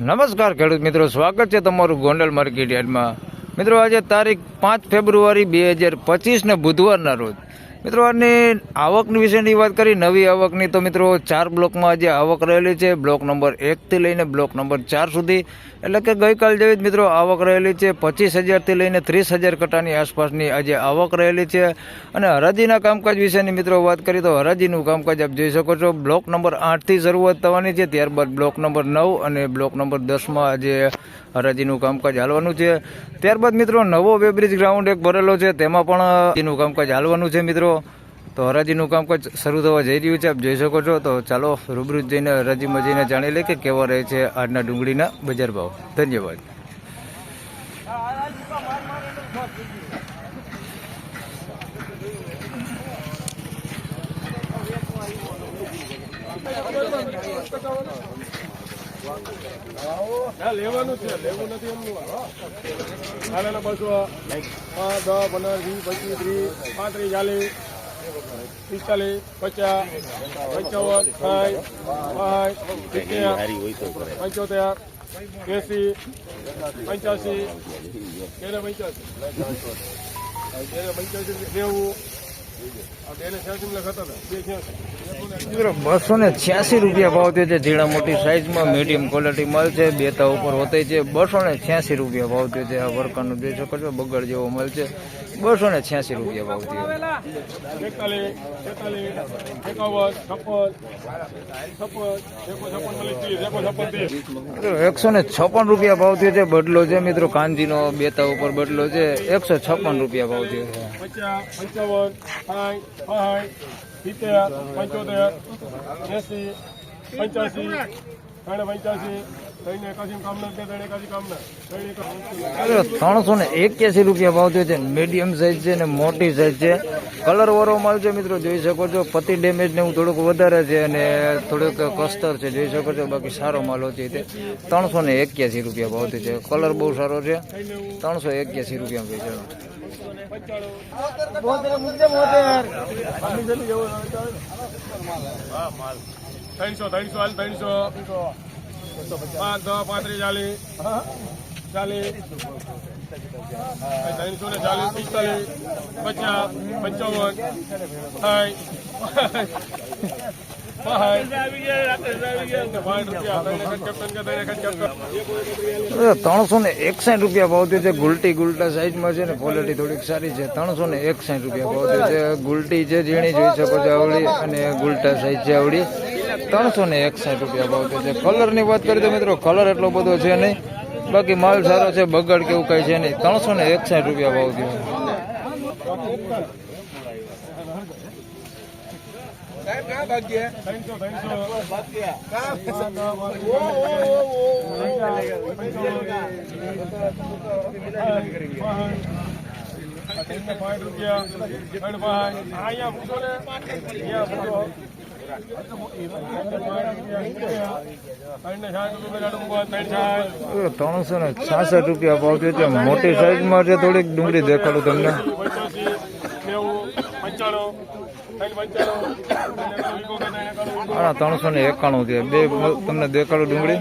નમસ્કાર ખેડૂત મિત્રો, સ્વાગત છે તમારું ગોંડલ માર્કેટ યાર્ડમાં. મિત્રો આજે તારીખ 5 ફેબ્રુઆરી 2025 બુધવારના રોજ મિત્રો આની આવકની વિશેની વાત કરી. નવી આવકની તો મિત્રો 4 બ્લોકમાં આજે આવક રહેલી છે. બ્લોક નંબર 1 થી લઈને બ્લોક નંબર 4 સુધી, એટલે કે ગઈકાલ જેવી જ મિત્રો આવક રહેલી છે. 25,000 લઈને 30,000 કટાની આસપાસની આજે આવક રહેલી છે. અને હરાજીના કામકાજ વિશેની મિત્રો વાત કરીએ તો હરાજીનું કામકાજ આપ જોઈ શકો છો. બ્લોક નંબર 8 થી શરૂઆત થવાની છે, ત્યારબાદ બ્લોક નંબર 9 અને બ્લોક નંબર 10માં આજે હરાજીનું કામકાજ હાલવાનું છે. ત્યારબાદ મિત્રો નવો વેબ્રિજ ગ્રાઉન્ડ એક ભરેલો છે, તેમાં પણ હરાજીનું કામકાજ હાલવાનું છે મિત્રો. તો હરાજીનું કામકાજ શરૂ થવા જઈ રહ્યું છે, આપ જોઈ શકો છો. તો ચાલો રૂબરૂ જઈને હરાજીમાં જઈને જાણી લઈએ કે કેવા રહે છે આજના ડુંગળીના બજાર ભાવ. ધન્યવાદ. લેવાનું છે, લેવું નથી એમનું. હાલે બસો 5, 10, 15, 20, 25, 30, 40, 45, 50, 60, 65, 286 રૂપિયા ભાવ થયો છે. ઝીણા મોટી સાઈઝમાં મીડિયમ ક્વોલિટી માલ છે, બેતા ઉપર હોતી છે. 286 રૂપિયા ભાવ થયો છે. આ વર્કરનું જોઈ શકો છો, બગડ જેવો માલ છે. 286 રૂપિયા ભાવ થયો. 156 રૂપિયા ભાવ થયો છે. બદલો છે મિત્રો, કાંજીનો બેતા ઉપર બદલો છે. 156 રૂપિયા ભાવ થયો છે. 381 રૂપિયા ભાવ થયો છે. મીડિયમ સાઈઝ છે ને મોટી સાઈઝ છે. કલર વાળો માલ છે મિત્રો, જોઈ શકો છો. પતિ ડેમેજ ને એવું થોડુંક વધારે છે અને થોડુંક કસ્તર છે, જોઈ શકો છો. બાકી સારો માલ છે તે 381 રૂપિયા ભાવ થયો છે. કલર બહુ સારો છે. 381 રૂપિયા વેચાણો. 361 રૂપિયા ભાવ થયો છે. ગુલટી ગુલટા સાઈઝમાં છે ને ક્વોલિટી થોડીક સારી છે. 361 રૂપિયા ભાવ થયો છે. ગુલટી છે ઝીણી, જોઈ શકો છો આવડી, અને ગુલટા સાઈઝ છે આવડી. 361 રૂપિયા ભાવ થયો છે. કલરની વાત કરીએ તો મિત્રો કલર એટલો બધો છે નહીં, બાકી માલ સારો છે. બગાડ કેવું કઈ છે નહીં. 361 રૂપિયા ભાવ થયો. 366 રૂપિયા ભાવ થયો છે. મોટી સાઈઝમાં છે. થોડીક ડુંગળી દેખાડું તમને. 391 છે. બે તમને દેખાડું ડુંગળી.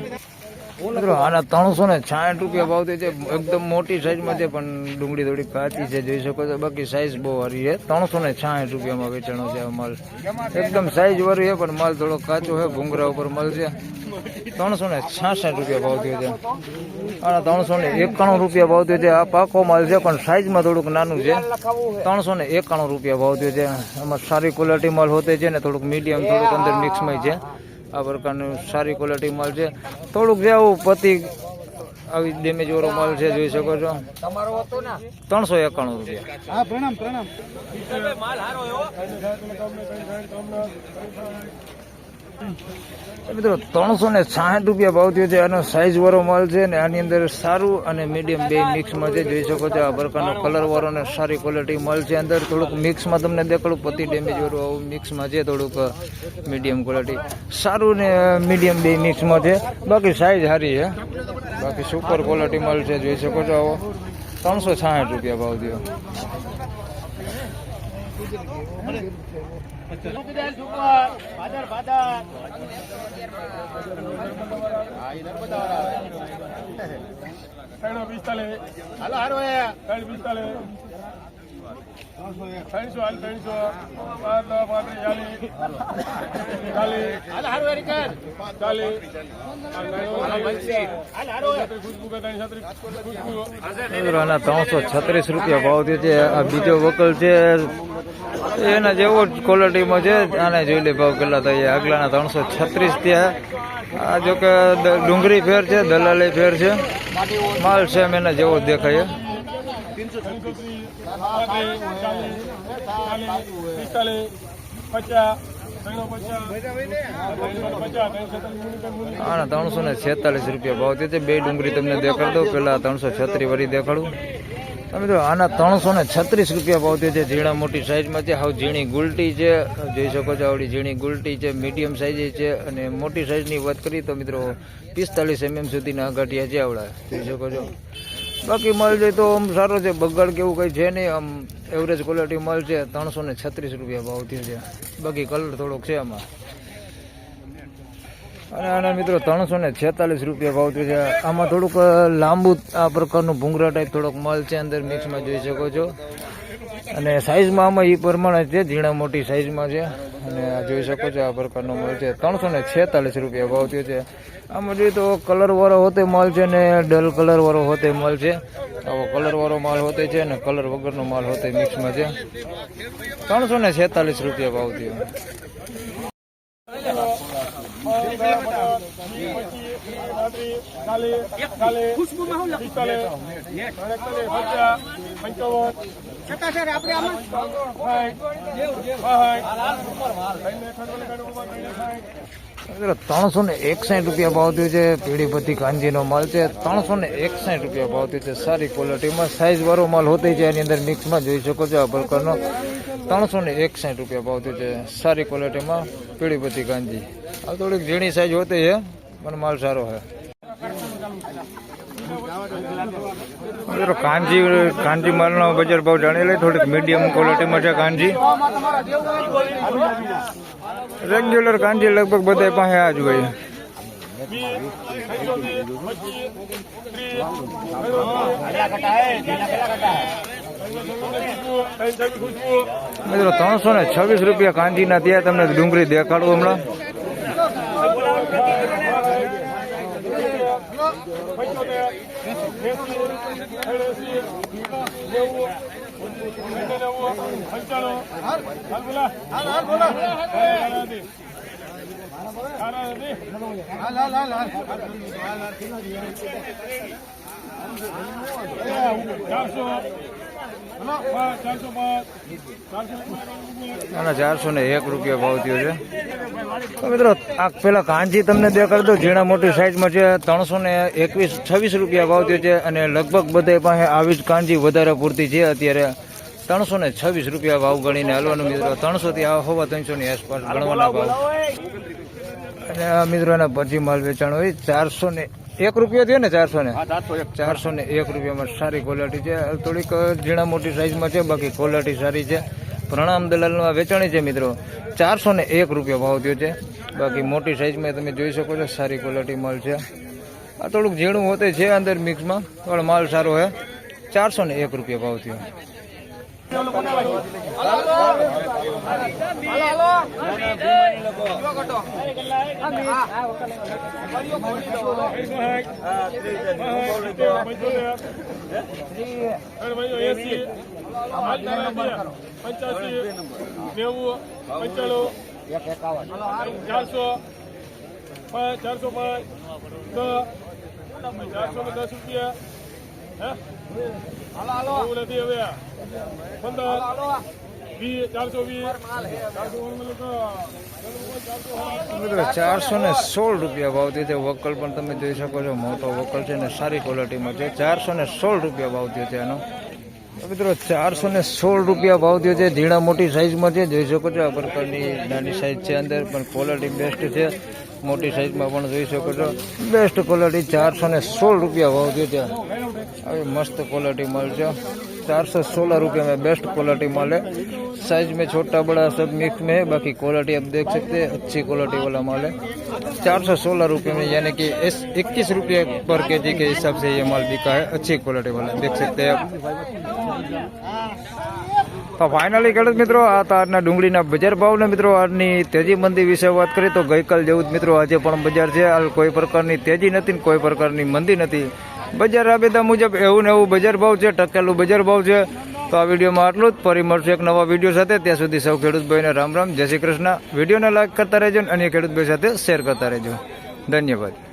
આના 360 રૂપિયા ભાવ થયો છે. એકદમ મોટી સાઈઝમાં છે, પણ ડુંગળી થોડી કાચી છે, જોઈ શકો છો. બાકી સાઈઝ બહુ સારી છે. 360 રૂપિયામાં વેચાણો છે આ માલ. એકદમ સાઈઝ વાળી છે, પણ માલ થોડો કાચો છે. ભૂંગરા ઉપર માલ છે. 366 રૂપિયા ભાવ થયો છે. આના 391 રૂપિયા ભાવ થયો છે. આ પાકો માલ છે, પણ સાઈઝમાં થોડુંક નાનું છે. 391 રૂપિયા ભાવ થયો છે. આમાં સારી ક્વોલિટી માલ હોતે છે ને થોડુંક મીડિયમ, થોડુંક અંદર મિક્સમાં છે. આ પ્રકારનું સારી ક્વોલિટી માલ છે. થોડુંક જે આવું પતિ આવી ડેમેજ વાળો માલ છે, જોઈ શકો છો. 391 રૂપિયા. મિત્રો 360 રૂપિયા ભાવ થયો છે. આનો સાઈઝ વાળો માલ છે ને આની અંદર સારું અને મીડિયમ બે મિક્સમાં છે, જોઈ શકો છો. આ પ્રકારનો કલર વાળો અને સારી ક્વોલિટી માલ છે. અંદર થોડુંક મિક્સમાં તમને દેખાડું, પતિ ડેમેજ વાળું આવું મિક્સમાં છે. થોડુંક મીડિયમ ક્વોલિટી સારું ને મીડિયમ બે મિક્સમાં છે. બાકી સાઈઝ સારી છે. બાકી સુપર ક્વોલિટી માલ છે, જોઈ શકો છો. આવો 360 રૂપિયા ભાવ થયો. ત્રણ 45 હાલો હારો 345 300 હાલ 300 5 આના 336 રૂપિયા ભાવ થયો છે. આ બીજો વકલ છે એના જેવો જ ક્વોલિટીમાં છે. આને જોઈ લે ભાવ કેટલા થાય. આગલાના 336 થયા. આ જો કે ડુંગળી ફેર છે, દલાલી ફેર છે, માલ સેમ એના જેવો જ દેખાય. આના 346 રૂપિયા ભાવ થયો છે. બે ડુંગળી તમને દેખાડ દઉં. પેલા 336 વરી દેખાડું. મિત્રો આના 336 રૂપિયા ભાવ થયો છે. ઝીણા મોટી સાઈઝમાં છે. હાવ ઝીણી ગુલટી છે, જોઈ શકો છો. આવડી ઝીણી ગુલટી છે, મીડિયમ સાઈઝ છે. અને મોટી સાઈઝની વાત કરીએ તો મિત્રો 45 mm સુધીના ગાંઠિયા છે આવડા, જોઈ શકો છો. બાકી માલ જોઈએ તો આમ સારો છે, બગાડ કેવું કંઈ છે નહીં. આમ એવરેજ ક્વોલિટી માલ છે. 336 રૂપિયા ભાવ થયો છે. બાકી કલર થોડોક છે આમાં. અને આના મિત્રો 346 રૂપિયા ભાવ થયો છે. આમાં થોડુંક લાંબુ આ પ્રકારનું ભૂંગરા ટાઈપ થોડોક માલ છે અંદર મિક્સમાં, જોઈ શકો છો. અને સાઈઝમાં આમાં એ પ્રમાણે છે, ઝીણા મોટી સાઈઝમાં છે. અને આ જોઈ શકો છો આ પ્રકારનો માલ છે. 346 રૂપિયા ભાવ થયો છે. આમાં જોઈએ તો કલરવાળો હોતે માલ છે ને ડલ કલરવાળો હોતે માલ છે. આવો કલરવાળો માલ હોતે છે ને કલર વગરનો માલ હોતે મિક્સમાં છે. 346 રૂપિયા ભાવ થયો. મિત્રો 361 રૂપિયા ભાવ થયો છે. પીળીપતિ કાંજીનો માલ છે. 361 રૂપિયા ભાવ થયો છે. સારી ક્વોલિટીમાં સાઈઝ વાળો માલ હોતે છે એની અંદર મિક્સમાં, જોઈ શકો છો આ પ્રકારનો. 361 રૂપિયા ભાવ થયો છે. સારી ક્વોલિટીમાં પીળીપતિ કાંજી. આ થોડીક ઝીણી સાઈઝ હોતી છે પણ માલ સારો છે. મિત્રો કાંજી માલનો બજાર ભાવ જાણી લે. થોડીક મીડિયમ ક્વોલિટીમાં છે કાંજી. રેગ્યુલર કાંજી લગભગ બધા પાસે આ જ હોય. મિત્રો 326 રૂપિયા કાંજીના ત્યાં તમને ડુંગળી દેખાડું હમણાં. આના 401 રૂપિયા ભાવ થયો છે. તો મિત્રો આ પેલા કાંજી તમને દેખાડ દો, ઝીણા મોટી સાઈઝમાં છે. 326 રૂપિયા ભાવ થયો છે. અને લગભગ બધા પાસે આવી જ કાંજી વધારે પૂરતી છે અત્યારે. 326 રૂપિયા ભાવ ગણીને હાલવાનું મિત્રો. 300 થી 350 ની આસપાસ ગણવાના ભાવ. અને આ મિત્રો એના પછી માલ વેચાણ હોય 401 રૂપિયા થયો ને. 401 રૂપિયામાં સારી ક્વોલિટી છે. થોડીક ઝીણા મોટી સાઈઝમાં છે, બાકી ક્વોલિટી સારી છે. પ્રણામ દલાલનું આ વેચાણી છે મિત્રો. 401 રૂપિયા ભાવ થયો છે. બાકી મોટી સાઈઝમાં તમે જોઈ શકો છો સારી ક્વોલિટી માલ છે. આ થોડુંક ઝીણું હોતે છે અંદર મિક્સમાં, પણ માલ સારો છે. 401 રૂપિયા ભાવ થયો. મિત્રો 416 રૂપિયા ભાવ થયો છે. વકલ પણ તમે જોઈ શકો છો, મોટો વકલ છે ને સારી ક્વોલિટીમાં છે. 416 રૂપિયા ભાવ થયો છે આનો. મિત્રો 416 રૂપિયા ભાવ થયો છે. ઝીણા મોટી સાઈઝમાં છે, જોઈ શકો છો. આ પ્રકારની નાની સાઈઝ છે અંદર, પણ ક્વોલિટી બેસ્ટ છે. મોટી સાઈઝમાં પણ જોઈ શકો છો, બેસ્ટ ક્વોલિટી. 416 રૂપિયા ભાવ થયો છે. આવી મસ્ત ક્વોલિટી માલ છે. 416 रुपये में बेस्ट क्वालिटी माल है। साइज में छोटा बड़ा सब मिक्स में है, बाकी क्वालिटी आप देख सकते हैं अच्छी क्वालिटी वाला माल है। 416 रुपये में, यानी कि 21 रुपये पर केजी के हिसाब से ये माल बिका है, अच्छी क्वालिटी वाला देख सकते हैं आप। तो फाइनली खेडूत मित्रों आ तो આજના ડુંગળીના બજાર ભાવને મિત્રો આજની તેજી મંદી વિશે વાત કરીએ તો ગઈકાલ જેવું જ મિત્રો આજે પણ બજાર છે। હાલ કોઈ પ્રકારની તેજી નથી ને કોઈ પ્રકારની મંદી નથી, બજાર રાબેતા મુજબ એવું ને એવું બજાર ભાવ છે, ટકેલું બજાર ભાવ છે। તો આ વિડીયોમાં આટલું જ, ફરી મળશું એક નવા વિડીયો સાથે, ત્યાં સુધી સૌ ખેડૂત ભાઈને રામ રામ, જય શ્રી કૃષ્ણ। વિડીયોને લાઈક કરતા રહેજો અને અન્ય ખેડૂત ભાઈ સાથે શેર કરતા રહેજો, ધન્યવાદ।